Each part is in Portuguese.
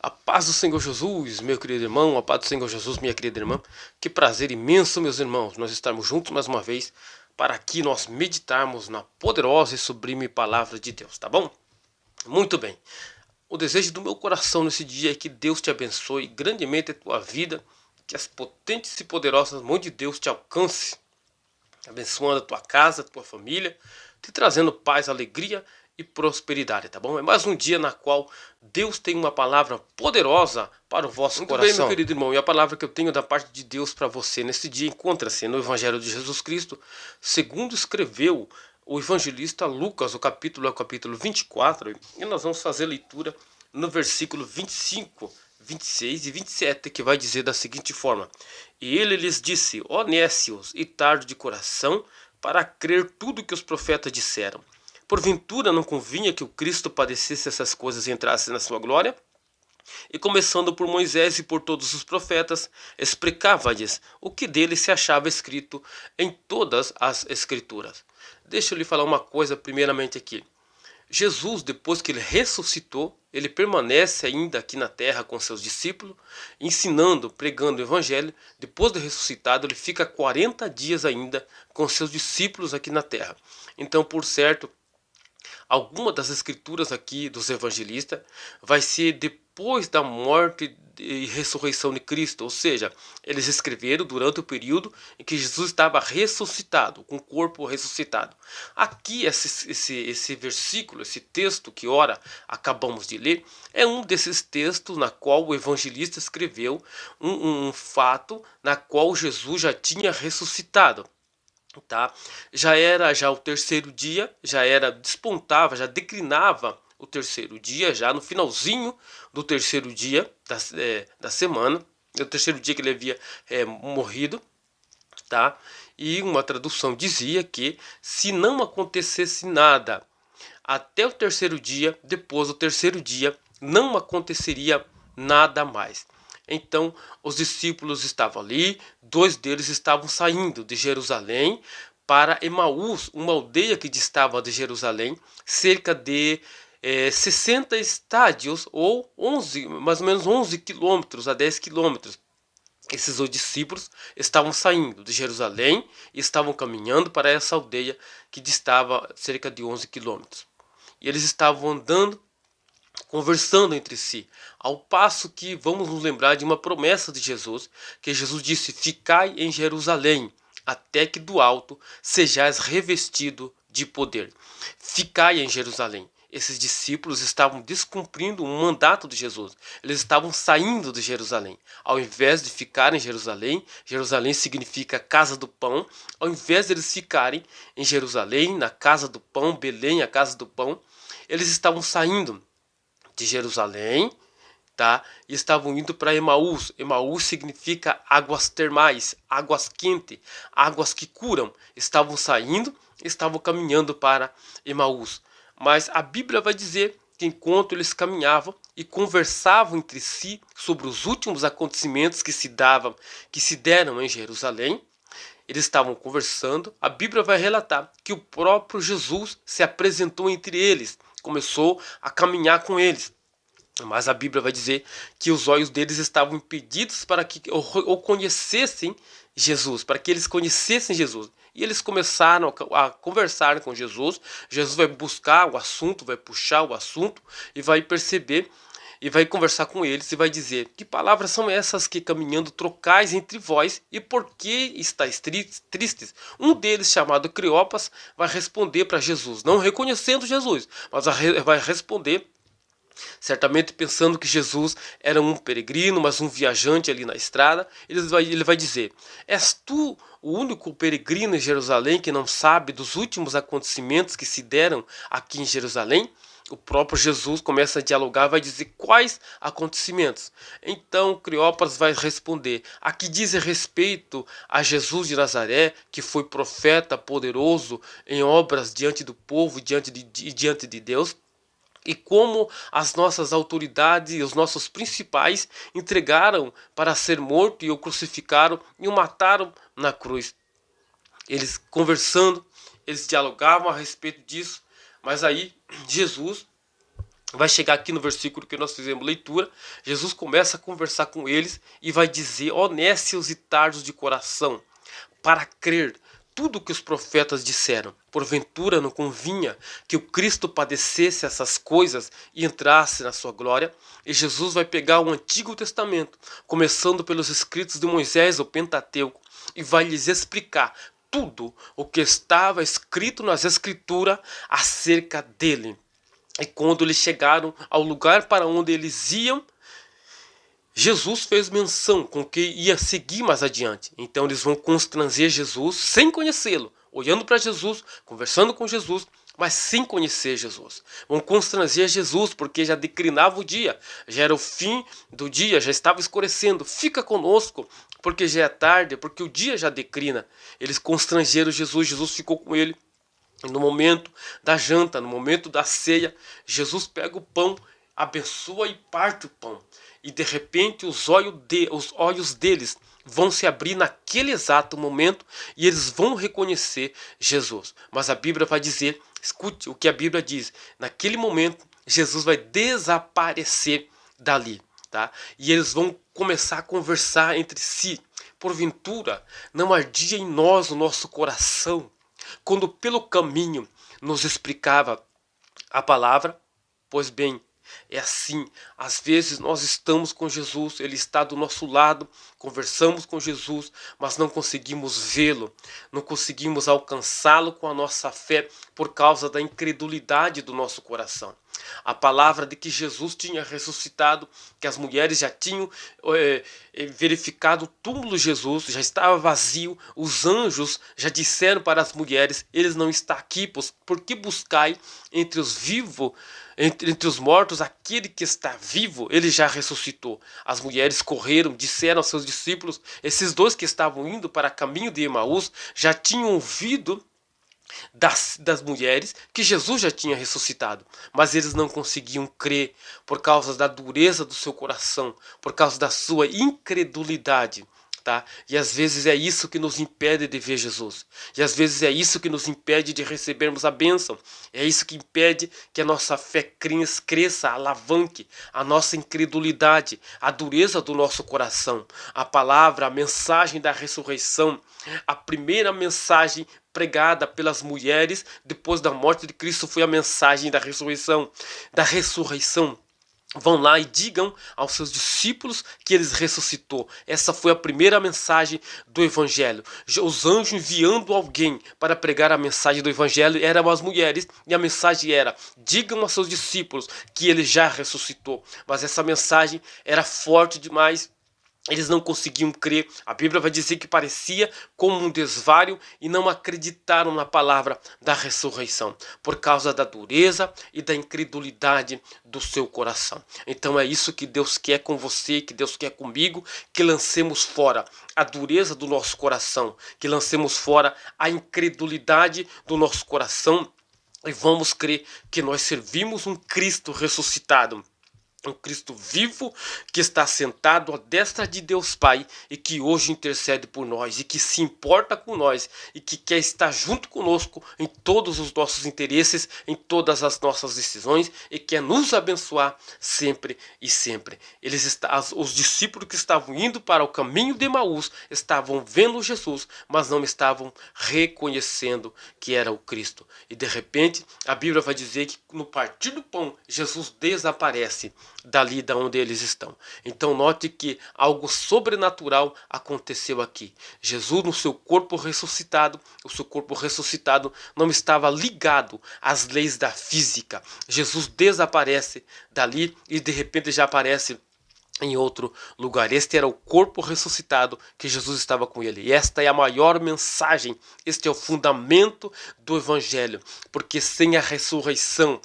A paz do Senhor Jesus, meu querido irmão, a paz do Senhor Jesus, minha querida irmã. Que prazer imenso, meus irmãos, nós estarmos juntos mais uma vez para aqui nós meditarmos na poderosa e sublime palavra de Deus, tá bom? Muito bem. O desejo do meu coração nesse dia é que Deus te abençoe grandemente a tua vida, que as potentes e poderosas mãos de Deus te alcance, abençoando a tua casa, a tua família, te trazendo paz, alegria e prosperidade, tá bom? É mais um dia na qual Deus tem uma palavra poderosa para o vosso coração. Muito bem, meu querido irmão, e a palavra que eu tenho da parte de Deus para você nesse dia encontra-se no Evangelho de Jesus Cristo, segundo escreveu o evangelista Lucas, o capítulo 24, e nós vamos fazer leitura no versículo 25, 26 e 27, que vai dizer da seguinte forma: E ele lhes disse: Ó nécios e tardo de coração, para crer tudo que os profetas disseram. Porventura não convinha que o Cristo padecesse essas coisas e entrasse na sua glória? E começando por Moisés e por todos os profetas, explicava-lhes o que dele se achava escrito em todas as escrituras. Deixa eu lhe falar uma coisa primeiramente aqui. Jesus, depois que ele ressuscitou, ele permanece ainda aqui na terra com seus discípulos, ensinando, pregando o evangelho. Depois de ressuscitado, ele fica 40 dias ainda com seus discípulos aqui na terra. Então, por certo, alguma das escrituras aqui dos evangelistas vai ser depois da morte e ressurreição de Cristo, ou seja, eles escreveram durante o período em que Jesus estava ressuscitado, com o corpo ressuscitado. Aqui esse versículo, esse texto que ora acabamos de ler, é um desses textos na qual o evangelista escreveu um fato na qual Jesus já tinha ressuscitado. Tá? Já era o terceiro dia, despontava, já declinava o terceiro dia, já no finalzinho do terceiro dia da semana, o terceiro dia que ele havia morrido, tá? E uma tradução dizia que se não acontecesse nada até o terceiro dia, depois do terceiro dia não aconteceria nada mais. Então os discípulos estavam ali, dois deles estavam saindo de Jerusalém para Emaús, uma aldeia que distava de Jerusalém, cerca de 60 estádios ou 11, mais ou menos 11 quilômetros a 10 quilômetros. Esses discípulos estavam saindo de Jerusalém e estavam caminhando para essa aldeia que distava cerca de 11 quilômetros. E eles estavam andando, conversando entre si, ao passo que vamos nos lembrar de uma promessa de Jesus, que Jesus disse: ficai em Jerusalém, até que do alto sejais revestido de poder. Ficai em Jerusalém. Esses discípulos estavam descumprindo um mandato de Jesus. Eles estavam saindo de Jerusalém. Ao invés de ficar em Jerusalém, Jerusalém significa casa do pão. Ao invés de eles ficarem em Jerusalém, na casa do pão, Belém, a casa do pão, eles estavam saindo de Jerusalém, tá? E estavam indo para Emaús. Emaús significa águas termais, águas quentes, águas que curam. Estavam saindo, estavam caminhando para Emaús. Mas a Bíblia vai dizer que enquanto eles caminhavam e conversavam entre si sobre os últimos acontecimentos que se deram em Jerusalém, eles estavam conversando. A Bíblia vai relatar que o próprio Jesus se apresentou entre eles, começou a caminhar com eles. Mas a Bíblia vai dizer que os olhos deles estavam impedidos para que o conhecessem Jesus, para que eles conhecessem Jesus. E eles começaram a conversar com Jesus. Jesus vai buscar o assunto, vai puxar o assunto e vai perceber e vai conversar com eles e vai dizer: que palavras são essas que caminhando trocais entre vós, e por que estáis tristes? Um deles, chamado Cleopas, vai responder para Jesus, não reconhecendo Jesus, mas vai responder, certamente pensando que Jesus era um peregrino, mas um viajante ali na estrada. Ele vai dizer: és tu o único peregrino em Jerusalém que não sabe dos últimos acontecimentos que se deram aqui em Jerusalém? O próprio Jesus começa a dialogar, vai dizer quais acontecimentos. Então Cleopas vai responder: a que diz respeito a Jesus de Nazaré, que foi profeta poderoso em obras diante do povo, diante de Deus, e como as nossas autoridades e os nossos principais entregaram para ser morto e o crucificaram e o mataram na cruz. Eles conversando, eles dialogavam a respeito disso, mas aí Jesus vai chegar aqui no versículo que nós fizemos leitura. Jesus começa a conversar com eles e vai dizer: ó nécios e tardos de coração, para crer tudo o que os profetas disseram. Porventura não convinha que o Cristo padecesse essas coisas e entrasse na sua glória? E Jesus vai pegar o Antigo Testamento, começando pelos escritos de Moisés, o Pentateuco, e vai lhes explicar tudo o que estava escrito nas Escrituras acerca dele. E quando eles chegaram ao lugar para onde eles iam, Jesus fez menção com que ia seguir mais adiante. Então eles vão constranger Jesus sem conhecê-lo, olhando para Jesus, conversando com Jesus, mas sem conhecer Jesus. Vão constranger Jesus porque já declinava o dia, já era o fim do dia, já estava escurecendo. Fica conosco porque já é tarde, porque o dia já declina. Eles constrangeram Jesus, Jesus ficou com ele. No momento da janta, no momento da ceia, Jesus pega o pão, abençoa e parte o pão. E de repente os olhos deles vão se abrir naquele exato momento e eles vão reconhecer Jesus. Mas a Bíblia vai dizer, escute o que a Bíblia diz, naquele momento Jesus vai desaparecer dali. Tá? E eles vão começar a conversar entre si. Porventura não ardia em nós o nosso coração quando pelo caminho nos explicava a palavra? Pois bem, é assim, às vezes nós estamos com Jesus, Ele está do nosso lado, conversamos com Jesus, mas não conseguimos vê-lo, não conseguimos alcançá-lo com a nossa fé por causa da incredulidade do nosso coração. A palavra de que Jesus tinha ressuscitado, que as mulheres já tinham verificado o túmulo de Jesus, já estava vazio, os anjos já disseram para as mulheres, ele não está aqui, por que buscai entre os vivos, entre os mortos, aquele que está vivo? Ele já ressuscitou. As mulheres correram, disseram aos seus discípulos, esses dois que estavam indo para o caminho de Emaús, já tinham ouvido das mulheres que Jesus já tinha ressuscitado, mas eles não conseguiam crer por causa da dureza do seu coração, por causa da sua incredulidade. Tá? E às vezes é isso que nos impede de ver Jesus. E às vezes é isso que nos impede de recebermos a bênção. É isso que impede que a nossa fé cresça, alavanque a nossa incredulidade, a dureza do nosso coração. A palavra, a mensagem da ressurreição, a primeira mensagem pregada pelas mulheres depois da morte de Cristo foi a mensagem da ressurreição. Vão lá e digam aos seus discípulos que eles ressuscitou. Essa foi a primeira mensagem do Evangelho. Os anjos enviando alguém para pregar a mensagem do Evangelho eram as mulheres. E a mensagem era, digam aos seus discípulos que ele já ressuscitou. Mas essa mensagem era forte demais. Eles não conseguiam crer. A Bíblia vai dizer que parecia como um desvario e não acreditaram na palavra da ressurreição por causa da dureza e da incredulidade do seu coração. Então é isso que Deus quer com você, que Deus quer comigo, que lancemos fora a dureza do nosso coração, que lancemos fora a incredulidade do nosso coração e vamos crer que nós servimos um Cristo ressuscitado. Um Cristo vivo que está sentado à destra de Deus Pai e que hoje intercede por nós e que se importa com nós e que quer estar junto conosco em todos os nossos interesses, em todas as nossas decisões e quer nos abençoar sempre e sempre. Os discípulos que estavam indo para o caminho de Emaús estavam vendo Jesus, mas não estavam reconhecendo que era o Cristo. E de repente a Bíblia vai dizer que no partir do pão Jesus desaparece dali da onde eles estão. Então note que algo sobrenatural aconteceu aqui. Jesus no seu corpo ressuscitado, o seu corpo ressuscitado não estava ligado às leis da física. Jesus desaparece dali e de repente já aparece em outro lugar. Este era o corpo ressuscitado que Jesus estava com ele. E esta é a maior mensagem, este é o fundamento do Evangelho, porque sem a ressurreição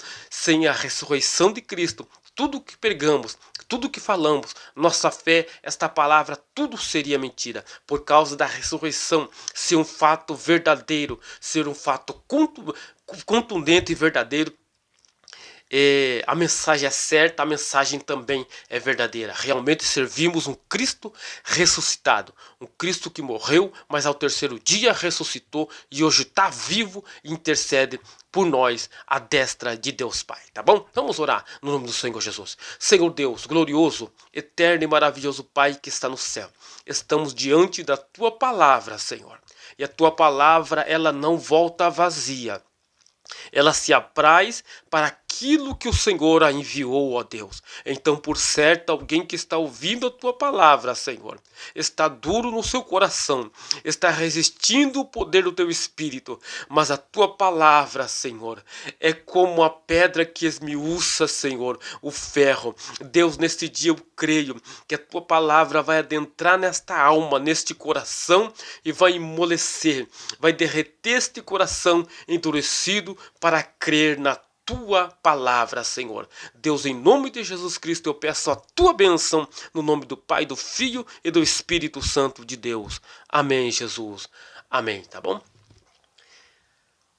de Cristo, tudo que pregamos, tudo que falamos, nossa fé, esta palavra, tudo seria mentira. Por causa da ressurreição ser um fato verdadeiro, ser um fato contundente e verdadeiro, a mensagem é certa, a mensagem também é verdadeira. Realmente servimos um Cristo ressuscitado, um Cristo que morreu, mas ao terceiro dia ressuscitou e hoje está vivo e intercede por nós à destra de Deus Pai, tá bom? Vamos orar no nome do Senhor Jesus. Senhor Deus, glorioso, eterno e maravilhoso Pai que está no céu, estamos diante da Tua palavra, Senhor. E a Tua palavra, ela não volta vazia. Ela se apraz para aquilo que o Senhor a enviou, ó Deus. Então, por certo, alguém que está ouvindo a tua palavra, Senhor, está duro no seu coração, está resistindo o poder do teu Espírito, mas a tua palavra, Senhor, é como a pedra que esmiuça, Senhor, o ferro. Deus, neste dia eu creio que a tua palavra vai adentrar nesta alma, neste coração e vai amolecer, vai derreter este coração endurecido para crer na tua palavra, Senhor. Deus, em nome de Jesus Cristo, eu peço a tua bênção no nome do Pai, do Filho e do Espírito Santo de Deus. Amém, Jesus. Amém, tá bom?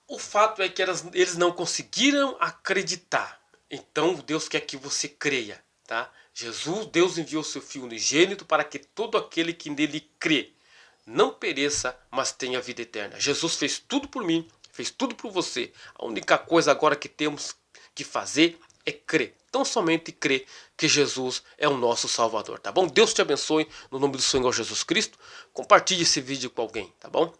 O fato é que eles não conseguiram acreditar. Então, Deus quer que você creia, tá? Deus enviou seu Filho unigênito para que todo aquele que nele crê não pereça, mas tenha vida eterna. Jesus fez tudo por mim, fez tudo por você. A única coisa agora que temos que fazer é crer. Tão somente crer que Jesus é o nosso Salvador, tá bom? Deus te abençoe no nome do Senhor Jesus Cristo. Compartilhe esse vídeo com alguém, tá bom?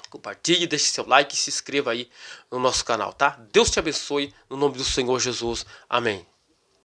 Compartilhe, deixe seu like e se inscreva aí no nosso canal, tá? Deus te abençoe no nome do Senhor Jesus. Amém.